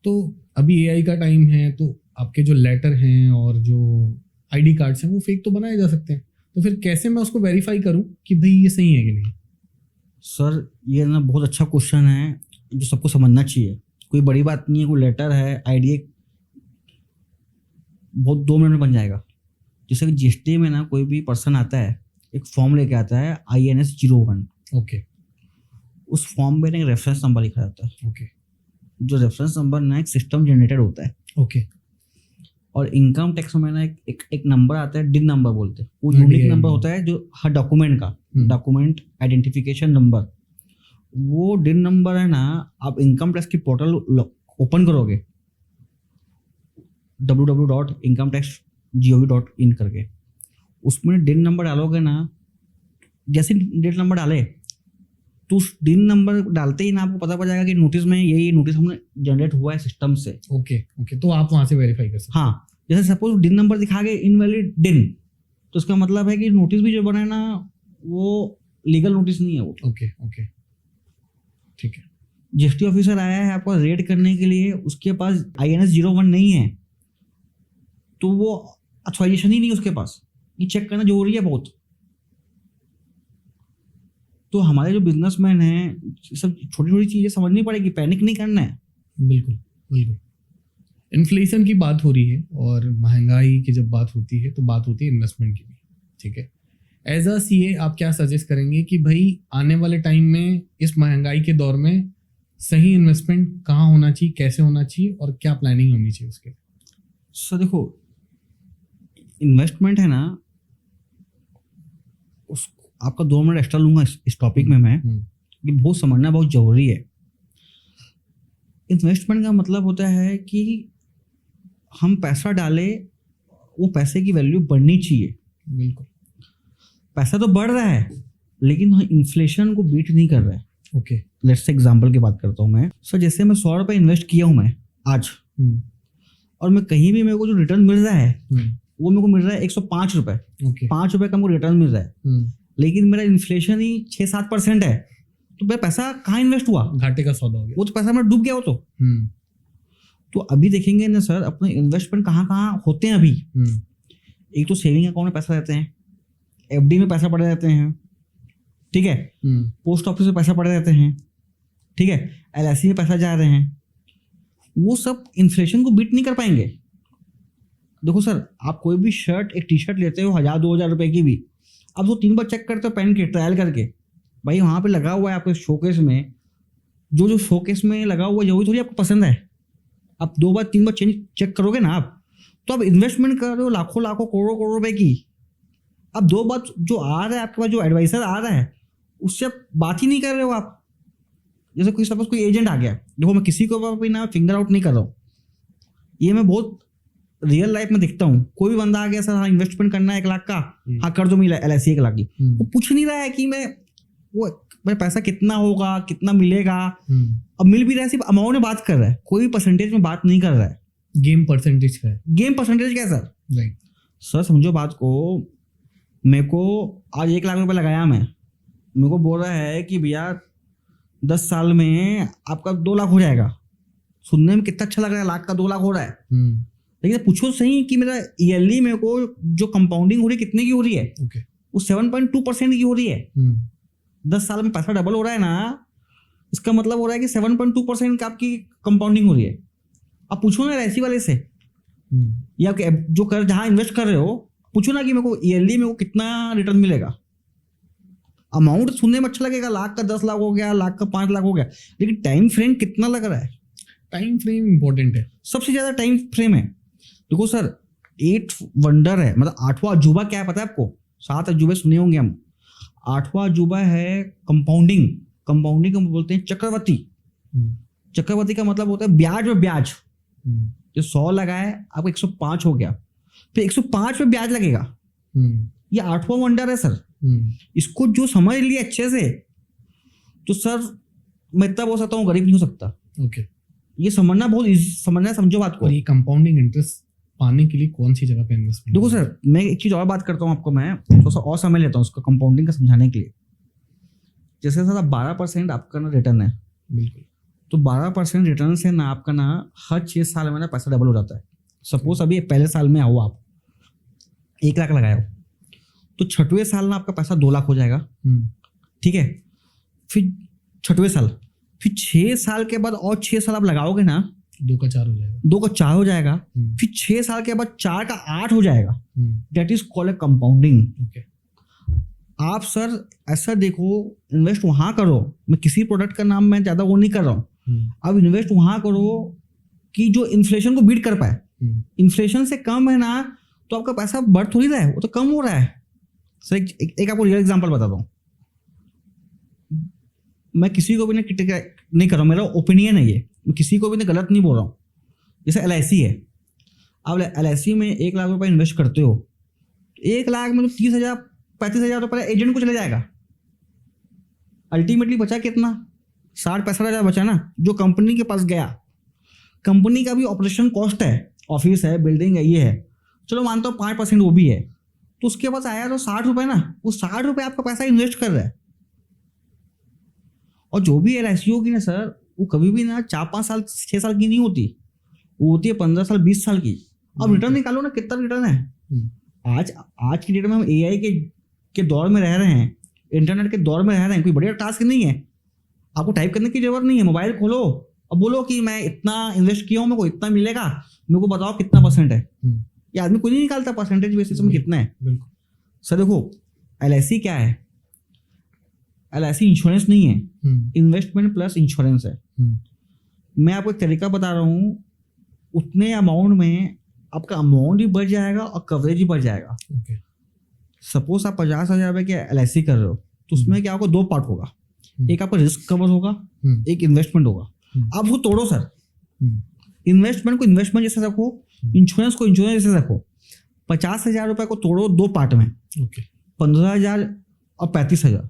तो अभी एआई का टाइम है, तो आपके जो लेटर हैं और जो आईडी कार्ड्स हैं वो फेक तो बनाए जा सकते हैं, तो फिर कैसे मैं उसको वेरीफाई करूं कि भाई ये सही है कि नहीं? सर ये ना बहुत अच्छा क्वेश्चन है जो सबको समझना चाहिए। कोई बड़ी बात नहीं है, कोई लेटर है, आईडी बहुत 2 मिनट में बन जाएगा। जैसे कि जीएसटी में ना कोई भी पर्सन आता है, एक फॉर्म लेके आता है INS 01। ओके। उस फॉर्म में एक रेफरेंस नंबर लिखा जाता है। ओके। जो रेफरेंस नंबर ना एक सिस्टम जनरेटेड होता है। ओके। और इनकम टैक्स में ना एक नंबर आता है, डिन नंबर बोलते हैं, वो यूनिक नंबर होता है जो हर डॉक्यूमेंट का, डॉक्यूमेंट आइडेंटिफिकेशन नंबर। वो डिन नंबर है ना, आप इनकम टैक्स की पोर्टल ओपन करोगे www.incometax.gov.in करके, उसमें डिन नंबर डालोगे ना, जैसे डिन नंबर डाले तो उस डिन नंबर डालते ही ना आपको पता पड़ जाएगा कि नोटिस में ये नोटिस हमने जनरेट हुआ है सिस्टम से। ओके। ओके, तो आप वहां से वेरीफाई कर सकते हैं। हाँ, जैसे सपोज डिन नंबर दिखा गए इनवैलिड डिन, तो उसका मतलब है कि नोटिस भी जो बना है ना वो लीगल नोटिस नहीं है वो। ओके। ओके, ठीक है। जीएसटी ऑफिसर आया है आपको रेड करने के लिए, उसके पास INS 01 नहीं है, तो वो ऑथराइजेशन ही नहीं उसके पास, ये चेक करना जरूरी है बहुत। तो हमारे जो बिजनेसमैन हैं, सब छोटी छोटी चीजें समझनी पड़ेगी, पैनिक नहीं करना है। बिल्कुल बिल्कुल। इन्फ्लेशन की बात हो रही है और महंगाई की जब बात होती है तो बात होती है इन्वेस्टमेंट की भी, ठीक है। एज अ CA आप क्या सजेस्ट करेंगे कि भाई आने वाले टाइम में इस महंगाई के दौर में सही इन्वेस्टमेंट कहाँ होना चाहिए, कैसे होना चाहिए और क्या प्लानिंग होनी चाहिए उसके? सर देखो, इन्वेस्टमेंट है ना, उस आपका 2 मिनट एक्स्ट्रा लूंगा इस टॉपिक में मैं, ये बहुत समझना बहुत जरूरी है। इन्वेस्टमेंट का मतलब होता है कि हम पैसा डालें, वो पैसे की वैल्यू बढ़नी चाहिए। बिल्कुल। पैसा तो बढ़ रहा है लेकिन इन्फ्लेशन को बीट नहीं कर रहा है। ओके। लेट्स से एग्जांपल की बात करता हूँ मैं। सर जैसे मैं 100 रुपये इन्वेस्ट किया हूँ मैं आज, और मैं कहीं भी मेरे को जो रिटर्न मिल रहा है वो मेरे को मिल रहा है 105 रुपये। 5 रुपये का मेरे को रिटर्न मिल रहा है, लेकिन मेरा इन्फ्लेशन ही 6-7% है, तो मेरा पैसा कहाँ इन्वेस्ट हुआ? घाटे का सौदा हो गया, वो तो पैसा मेरा डूब गया। वो तो अभी देखेंगे ना सर, अपने इन्वेस्टमेंट कहाँ कहाँ होते हैं अभी। एक तो सेविंग अकाउंट में पैसा रहते हैं, FD में पैसा पड़े रहते हैं, ठीक है, पोस्ट ऑफिस में पैसा पड़े रहते हैं, ठीक है, LIC में पैसा जा रहे हैं। वो सब इन्फ्लेशन को बीट नहीं कर पाएंगे। देखो सर, आप कोई भी शर्ट, एक T-शर्ट लेते हो 1000-2000 रुपए की भी, अब वो 3 बार चेक करते हो पहन के, ट्रायल करके, भाई वहाँ पे लगा हुआ है आपके शोकेस में, जो शोकेस में लगा हुआ है जरूरी थोड़ी आपको पसंद है। आप 2 बार 3 बार चेक करोगे ना आप, तो आप इन्वेस्टमेंट कर रहे हो लाखों लाखों करोड़ों रुपए की। अब 2 बार जो आ रहा है आपके पास, जो एडवाइसर आ रहा है, उससे आप बात ही नहीं कर रहे हो आप। जैसे कोई सपोज कोई एजेंट आ गया, देखो मैं किसी को भी ना फिंगर आउट नहीं कर रहा हूँ, ये मैं बहुत रियल लाइफ में दिखता हूँ। कोई भी बंदा आ गया, सर हाँ इन्वेस्टमेंट करना है 1 लाख का, हाँ कर दो, मिला LIC 1 लाख की, वो पूछ नहीं रहा है कि मेरा पैसा कितना होगा, कितना मिलेगा। अब मिल भी रहा है, सिर्फ अमाउंट में बात कर रहा है, कोई भी परसेंटेज में बात नहीं कर रहा है। गेम परसेंटेज का है। गेम परसेंटेज क्या है सर? राइट। सर समझो बात को, मेरे को आज 1 लाख रुपए लगाया, मैं मेरे को बोल रहा है कि भैया 10 साल में आपका 2 लाख हो जाएगा। सुनने में कितना अच्छा लग रहा है, लाख का 2 लाख हो रहा है। लेकिन पूछो सही कि मेरा ईयरली मेरे को जो कंपाउंडिंग हो रही है कितने की हो रही है, वो 7.2% की हो रही है। 10 साल में पैसा डबल हो रहा है ना, इसका मतलब हो रहा है कि 7.2% का आपकी कंपाउंडिंग हो रही है। आप पूछो ना ऐसी वाले से, या जो कर जहाँ इन्वेस्ट कर रहे हो, पूछो ना कि मेरे को ईयरली मेरे को कितना रिटर्न मिलेगा। अमाउंट सुनने में अच्छा लगेगा, लाख का 10 लाख हो गया, लाख का 5 लाख हो गया, लेकिन टाइम फ्रेम कितना लग रहा है? टाइम फ्रेम इंपॉर्टेंट है, सबसे ज्यादा टाइम फ्रेम है। देखो सर, 8 वंडर है, मतलब 8वां अजूबा क्या है पता है आपको? 7 अजूबे सुने होंगे हम। 8वां अजूबा है कंपाउंडिंग। कंपाउंडिंग को बोलते हैं चक्रवर्ती। चक्रवर्ती का मतलब होता है ब्याज और ब्याज। जो 100 लगाए आपको 105 हो गया, फिर 105 पे ब्याज लगेगा। ये 8वां वंडर है सर। इसको जो समझ लिया अच्छे से, तो सर मैं इतना बोल सकता हूँ गरीब नहीं हो सकता। ओके, ये समझना समझो बात को। और ये कंपाउंडिंग इंटरेस्ट पाने के लिए कौन सी जगह पे इन्वेस्टमेंट? देखो सर, मैं एक चीज और बात करता हूँ आपको, मैं थोड़ा सा और समय लेता हूँ उसका कंपाउंडिंग का समझाने के लिए। जैसे सर 12% आपका ना रिटर्न है, बिल्कुल, तो 12% रिटर्न से ना आपका ना हर 6 साल में ना पैसा डबल हो जाता है। सपोज अभी पहले साल में आओ, आप 1 लाख लगाए हो, तो 6वें साल ना आपका पैसा 2 लाख हो जाएगा। ठीक है, फिर 6वें साल, फिर 6 साल के बाद और 6 साल आप लगाओगे ना, 2 का 4 हो जाएगा, 2 का 4 हो जाएगा, फिर 6 साल के बाद 4 का 8 हो जाएगा। That is called a compounding. आप सर ऐसा देखो, इन्वेस्ट वहां करो, मैं किसी प्रोडक्ट का नाम मैं ज्यादा वो नहीं कर रहा हूँ, अब इन्वेस्ट वहां करो कि जो इन्फ्लेशन को बीट कर पाए। इन्फ्लेशन से कम है ना, तो आपका पैसा बढ़ थोड़ी रहा है, वो तो कम हो रहा है। सर एक आपको रियल एग्जांपल बताता हूँ। मैं किसी को भी नहीं कर रहा हूँ, मेरा ओपिनियन है ये, मैं किसी को भी गलत नहीं बोल रहा हूँ। जैसे LIC है, आप LIC में 1 लाख रुपए इन्वेस्ट करते हो, 1 लाख में तो 30,000 35,000 रुपये एजेंट को चले जाएगा। अल्टीमेटली बचा कितना? 60-65,000 बचा ना, जो कंपनी के पास गया। कंपनी का भी ऑपरेशन कॉस्ट है, ऑफिस है, बिल्डिंग है, ये है, चलो मानता हूँ 5% वो भी है, तो उसके पास आया तो 60 रुपए ना, वो 60 रुपए आपका पैसा इन्वेस्ट कर रहा है। और जो भी LIC होगी ना सर, वो कभी भी ना 4-5 साल 6 साल की नहीं होती, वो होती है 15 साल 20 साल की। अब रिटर्न निकालो ना, कितना रिटर्न है। आज की डेट में हम AI के दौर में रह रहे हैं, इंटरनेट के दौर में रह रहे हैं, कोई बढ़िया टास्क नहीं है, आपको टाइप करने की जरूरत नहीं है। मोबाइल खोलो और बोलो कि मैं इतना इन्वेस्ट किया हूँ, मेरे को इतना मिलेगा, मेरे को बताओ कितना % है। ये आदमी कोई नहीं निकालता परसेंटेज बेसिस में कितना है। सर देखो, LIC क्या है? LIC इंश्योरेंस नहीं है, इन्वेस्टमेंट प्लस इंश्योरेंस है। मैं आपको एक तरीका बता रहा हूँ, उतने अमाउंट में आपका अमाउंट भी बढ़ जाएगा और कवरेज भी बढ़ जाएगा। सपोज आप 50,000 रुपए के LIC कर रहे हो, तो उसमें क्या होगा? 2 पार्ट होगा, एक आपका रिस्क कवर होगा, एक इन्वेस्टमेंट होगा। आप उसको तोड़ो सर, इन्वेस्टमेंट को इन्वेस्टमेंट जैसे रखो, इंश्योरेंस को इंश्योरेंस जैसे रखो। 50,000 रुपए को तोड़ो 2 पार्ट में, 15,000 और 35,000।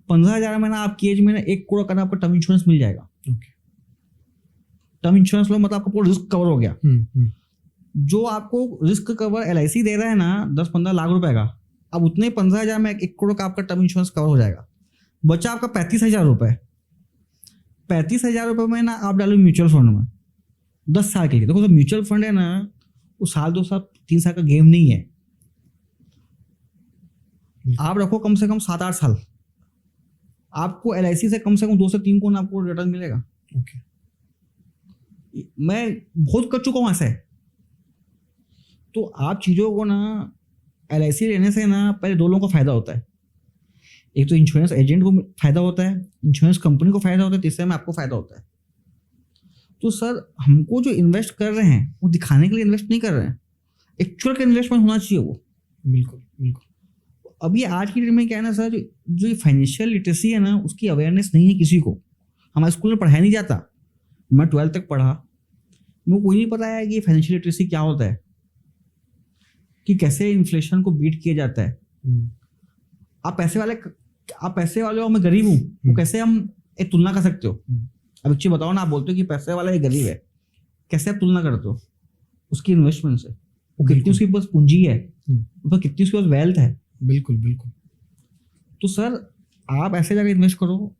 15,000 में ना आपकी एज में ना 1 करोड़ का आपको टर्म इंश्योरेंस मिल जाएगा। टर्म इंश्योरेंस लो, मतलब आपका पूरा रिस्क कवर हो गया। जो आपको रिस्क कवर LIC दे रहा है ना 10-15 लाख रुपए का, अब उतने 15,000 में 1 करोड़ का आपका टर्म इंश्योरेंस कवर हो जाएगा। बचा आपका 35,000 रुपए। 35,000 रुपए में ना आप डालो म्यूचुअल फंड में 10 साल के लिए। देखो, म्यूचुअल फंड है ना, वो 1 2 साल 3 साल का गेम नहीं है। आप रखो कम से कम 7-8 साल, आपको LIC से कम 2 से 3 गुना आपको रिटर्न मिलेगा। मैं बहुत कर चुका हूँ ऐसे। तो आप चीज़ों को ना LIC लेने से ना पहले 2 लोगों को फायदा होता है। एक तो इंश्योरेंस एजेंट को फायदा होता है, इंश्योरेंस कंपनी को फायदा होता है, तीसरे में आपको फायदा होता है। तो सर हमको जो इन्वेस्ट कर रहे हैं वो दिखाने के लिए इन्वेस्ट नहीं कर रहे हैं, एक्चुअल का इन्वेस्टमेंट होना चाहिए वो। बिल्कुल। अभी आज की डेट में क्या है ना सर, जो फाइनेंशियल लिटरेसी है ना, उसकी अवेयरनेस नहीं है किसी को। हमारे स्कूल में पढ़ाया नहीं जाता। मैं 12th तक पढ़ा, मेरे को कोई नहीं पता है कि फाइनेंशियल लिटरेसी क्या होता है, कि कैसे इन्फ्लेशन को बीट किया जाता है। आप पैसे वाले हो, मैं गरीब हूँ, वो कैसे हम एक तुलना कर सकते हो? अब एक चीज बताओ ना, आप बोलते हो कि पैसे वाला ये गरीब है, कैसे आप तुलना करते हो उसकी इन्वेस्टमेंट से? वो कितनी उसके पास पूंजी है, कितनी उसके पास वेल्थ है। बिल्कुल। तो सर आप ऐसे जगह इन्वेस्ट करो,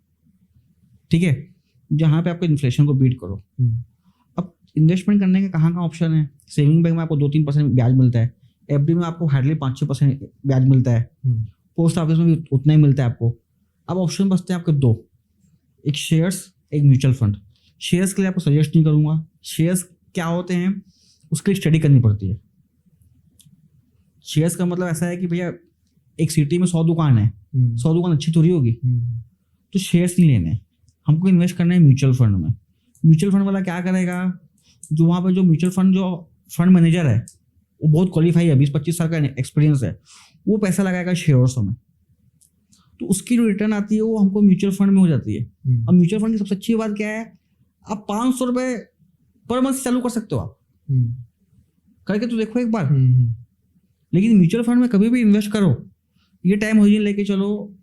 ठीक है, जहाँ पे आपको इन्फ्लेशन को बीट करो। अब इन्वेस्टमेंट करने के कहाँ ऑप्शन है? सेविंग बैंक में आपको 2-3% ब्याज मिलता है, एफडी में आपको हार्डली 5-6% ब्याज मिलता है, पोस्ट ऑफिस में भी उतना ही मिलता है आपको। अब ऑप्शन बचते हैं आपके दो, एक शेयर्स, एक म्यूचुअल फंड। शेयर्स के लिए आपको सजेस्ट नहीं करूंगा। शेयर्स क्या होते हैं उसके लिए स्टडी करनी पड़ती है। शेयर्स का मतलब ऐसा है कि भैया एक सिटी में 100 दुकान है, 100 दुकान अच्छी थोड़ी होगी, तो शेयर्स नहीं लेने, हमको इन्वेस्ट करना है म्यूचुअल फंड में। म्यूचुअल फंड वाला क्या करेगा, जो वहाँ पर जो म्यूचुअल फंड जो फंड मैनेजर है वो बहुत क्वालिफाई है, 20-25 साल का एक्सपीरियंस है, वो पैसा लगाएगा शेयर्सों में, तो उसकी जो रिटर्न आती है वो हमको म्यूचुअल फंड में हो जाती है। अब म्यूचुअल फंड की सबसे अच्छी बात क्या है, आप 500 रुपये पर मंथ चालू कर सकते हो, आप करके तो देखो एक बार। लेकिन म्यूचुअल फंड में कभी भी इन्वेस्ट करो, ये टाइम होरिजन लेके चलो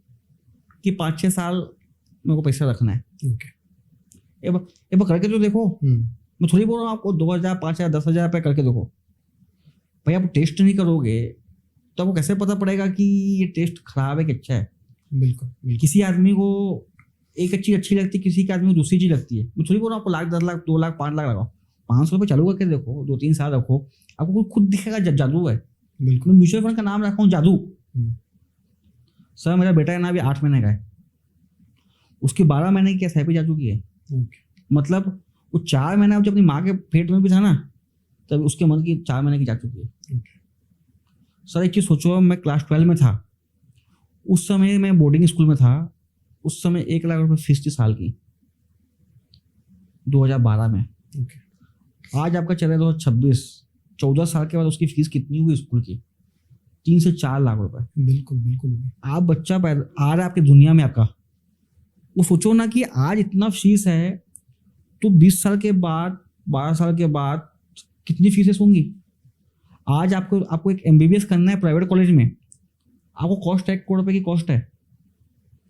कि 5-6 साल मेरे को पैसा रखना है। एक बार करके तो देखो। मैं थोड़ी बोल रहा हूँ आपको 2,000, 5,000, 10,000 रुपये करके देखो। भाई आप टेस्ट नहीं करोगे तो आपको कैसे पता पड़ेगा कि ये टेस्ट खराब है कि अच्छा है? बिल्कुल। किसी आदमी को एक चीज अच्छी लगती है, किसी के आदमी को दूसरी चीज लगती है। मैं थोड़ी बोल रहा हूँ आपको 1,00,000, 10 लाख, 2 लाख, 5 लाख लगाओ, 500 रुपये चालू करके देखो, 2-3 साल रखो, आपको खुद दिखेगा जादू है। बिल्कुल। मैं म्यूचुअल फंड का नाम रखा हूँ जादू। सर मेरा बेटा है ना, अभी 8 महीने का है, उसकी 12 महीने की SIP जादू की है। मतलब वो 4 महीना जब अपनी माँ के पेट में भी था ना, तब उसके मन की 4 महीने की जा चुकी है। सर एक चीज सोचो, मैं क्लास 12 में था, उस समय मैं बोर्डिंग स्कूल में था, उस समय 1 लाख रुपए फीस थी साल की, 2012 में। आज आपका चल रहा है 2026, 14 साल के बाद उसकी फीस कितनी हुई स्कूल की? 3 से 4 लाख रुपए। बिल्कुल। आप बच्चा पैदा आ रहा है आपकी दुनिया में, आपका वो सोचो ना कि आज इतना फीस है तो 20 साल के बाद, 12 साल के बाद कितनी फीसेस होंगी? आज आपको एक MBBS करना है प्राइवेट कॉलेज में, आपको कॉस्ट है 1 करोड़ रुपए की कॉस्ट है।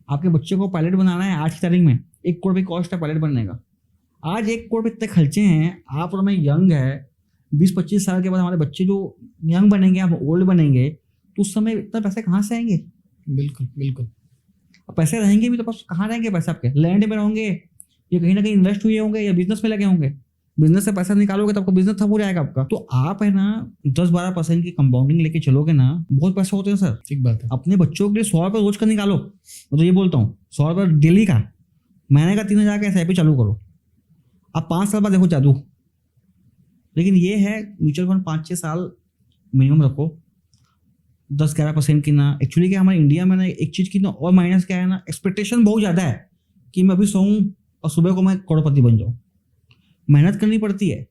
आपके बच्चे को पायलट बनाना है, आज की तारीख में 1 करोड़ रुपए की कॉस्ट है पायलट बनने का। आज 1 करोड़ रुपए इतने खर्चे हैं। आप और मैं यंग है, 20-25 साल के बाद हमारे बच्चे जो यंग बनेंगे, हम ओल्ड बनेंगे, तो उस समय इतना पैसे कहाँ से आएंगे? बिल्कुल। पैसे रहेंगे भी तो पास कहाँ रहेंगे पैसे? आपके लैंड में रहेंगे या कहीं ना कहीं इन्वेस्ट हुए होंगे या बिजनेस में लगे होंगे। बिजनेस से पैसा निकालोगे तो आपका बिजनेस ठप हो जाएगा आपका। तो आप है ना 10-12% की कंपाउंडिंग लेके चलोगे ना, बहुत पैसे होते हैं सर। ठीक बात है। अपने बच्चों के लिए 100 रुपये रोज का निकालो, मैं तो ये बोलता हूँ 100 रुपये डेली का, महीने का 3,000 का SIP चालू करो, आप 5 साल बाद देखो जादू। लेकिन ये है म्यूचुअल फंड 5-6 साल मिनिमम रखो, 10-11% की ना। एक्चुअली क्या हमारे इंडिया में ना एक चीज़ की ना और माइनस क्या है ना, एक्सपेक्टेशन बहुत ज़्यादा है कि मैं अभी सोऊं और सुबह को मैं करोड़पति बन जाऊँ। मेहनत करनी पड़ती है,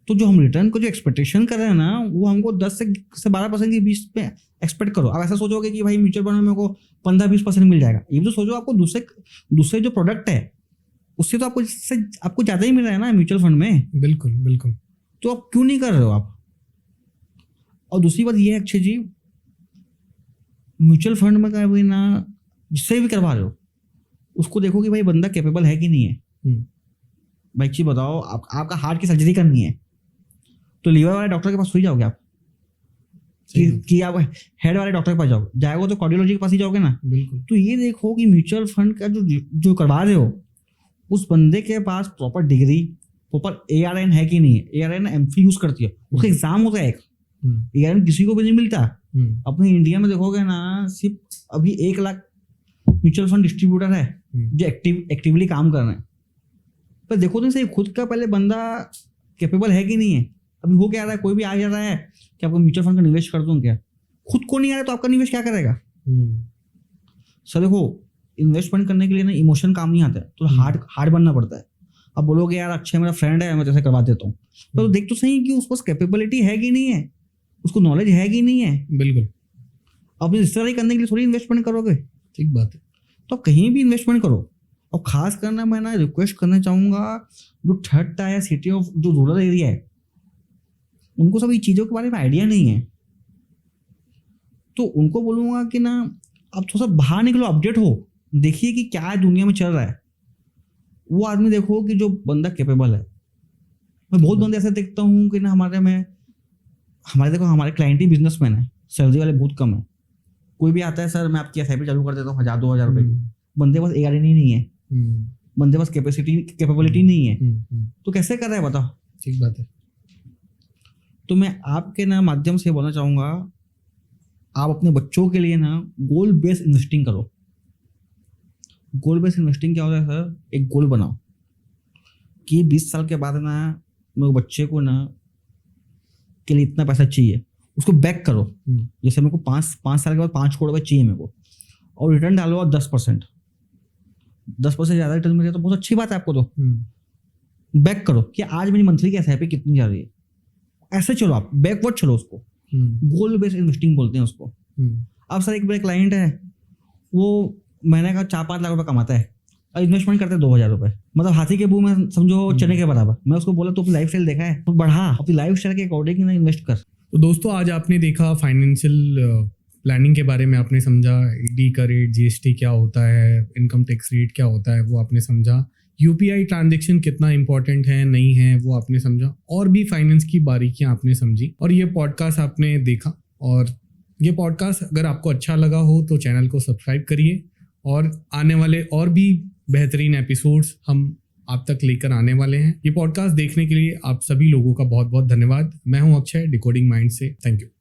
तो जो हम रिटर्न को जो एक्सपेक्टेशन कर रहे हैं ना, वो हमको 10 से 12% के बीच में एक्सपेक्ट करो। अब ऐसा सोचोगे कि भाई म्यूचुअल फंड में मेरे को 15-20% मिल जाएगा, ये तो सोचो आपको दूसरे जो प्रोडक्ट है उससे तो आपको ज़्यादा ही मिल रहा है ना म्यूचुअल फंड में। बिल्कुल। तो आप क्यों नहीं कर रहे हो आप? और दूसरी बात ये है अक्षय जी, म्यूचुअल फंड में भाई ना जिससे भी करवा रहे हो उसको देखो कि भाई बंदा कैपेबल है कि नहीं है। भाई चीज बताओ, आपका हार्ट की सर्जरी करनी है तो लीवर वाले डॉक्टर के पास थोड़ी जाओगे आप कि आप हेड वाले डॉक्टर के पास जाओगे तो कार्डियोलॉजी के पास ही जाओगे ना। बिल्कुल। तो ये देखो कि म्यूचुअल फंड का जो करवा रहे हो उस बंदे के पास प्रॉपर डिग्री, प्रॉपर ARN है कि नहीं है। ARN MFI यूज करती है, उसका एग्जाम होता है एक। ARN किसी को भी नहीं मिलता। अपने इंडिया में देखोगे ना, सिर्फ अभी 1 लाख म्यूचुअल फंड डिस्ट्रीब्यूटर है जो एक्टिवली काम कर रहे हैं। पर देखो तो सही, खुद का पहले बंदा कैपेबल है कि नहीं है। अभी हो क्या रहा है, कोई भी आ जा रहा है कि आपको म्यूचुअल फंड का निवेश कर दूं क्या, खुद को नहीं आ रहा तो आपका निवेश क्या करेगा? सर देखो, इन्वेस्टमेंट करने के लिए ना इमोशन काम नहीं आता है, तो हार्ड बनना पड़ता है। अब बोलोगे यार अच्छा मेरा फ्रेंड है मैं जैसे करवा देता हूँ, तो देख तो सही कि उसको कैपेबिलिटी है कि नहीं है, उसको नॉलेज है कि नहीं है। बिल्कुल। अपनी रिश्तेदारी करने के लिए थोड़ी इन्वेस्टमेंट करोगे। ठीक बात है। तो कहीं भी इन्वेस्टमेंट करो, और खास करना मैं ना रिक्वेस्ट करना चाहूँगा जो 3rd टायर सिटी ऑफ जो रूरल एरिया है, उनको सब ये चीज़ों के बारे में आइडिया नहीं है, तो उनको बोलूँगा कि ना आप थोड़ा सा बाहर निकलो, अपडेट हो, देखिए कि क्या दुनिया में चल रहा है। वो आदमी देखो कि जो बंदा कैपेबल है। मैं बहुत बंदे ऐसे देखता हूँ कि ना हमारे क्लाइंट ही बिजनेसमैन है, सैलरी वाले बहुत कम है। कोई भी आता है सर मैं आपकी SIP चालू कर देता हूँ 1,000-2,000 रुपये की, बंदे पास ARN ही नहीं है। बंदे पास कैपेबिलिटी नहीं है, तो कैसे कर रहा है बताओ। ठीक बात है। तो मैं आपके ना माध्यम से बोलना चाहूँगा, आप अपने बच्चों के लिए ना गोल बेस्ड इन्वेस्टिंग करो। गोल बेस्ड इन्वेस्टिंग क्या होता है सर, एक गोल बनाओ कि 20 साल के बाद ना मेरे बच्चे को ना के लिए इतना पैसा चाहिए, उसको बैक करो। जैसे मेरे को 5 साल के बाद 5 करोड़ रुपये चाहिए मेरे को, और रिटर्न डालो 10%। 10% ज़्यादा रिटर्न मिले तो बहुत अच्छी बात है आपको। तो बैक करो कि आज मेरी मंथली की एसआईपी कितनी जा रही है, ऐसे चलो आप बैकवर्ड चलो उसको। गोल बेस्ड इन्वेस्टिंग बोलते हैं उसको। अब सर एक मेरा क्लाइंट है, वो महीने का 4-5 लाख रुपए कमाता है और इन्वेस्टमेंट करते हैं 2,000 रुपए, मतलब हाथी के मुंह में समझो चने के बराबर। मैं उसको बोला तो अपनी लाइफ स्टाइल देखा है तो बढ़ा, अपनी लाइफ स्टाइल के अकॉर्डिंग ना इन्वेस्ट कर। तो दोस्तों आज आपने देखा फाइनेंशियल प्लानिंग के बारे में, आपने समझा ईडी का रेट, जीएसटी क्या होता है, इनकम टैक्स रेट क्या होता है वो आपने समझा, यूपीआई ट्रांजैक्शन कितना इंपॉर्टेंट है नहीं है वो आपने समझा, और भी फाइनेंस की बारीकियां आपने समझी, और ये पॉडकास्ट आपने देखा। और ये पॉडकास्ट अगर आपको अच्छा लगा हो तो चैनल को सब्सक्राइब करिए, और आने वाले और भी बेहतरीन एपिसोड्स हम आप तक लेकर आने वाले हैं। ये पॉडकास्ट देखने के लिए आप सभी लोगों का बहुत बहुत धन्यवाद। मैं हूं अक्षय, डिकोडिंग माइंड से। Thank you.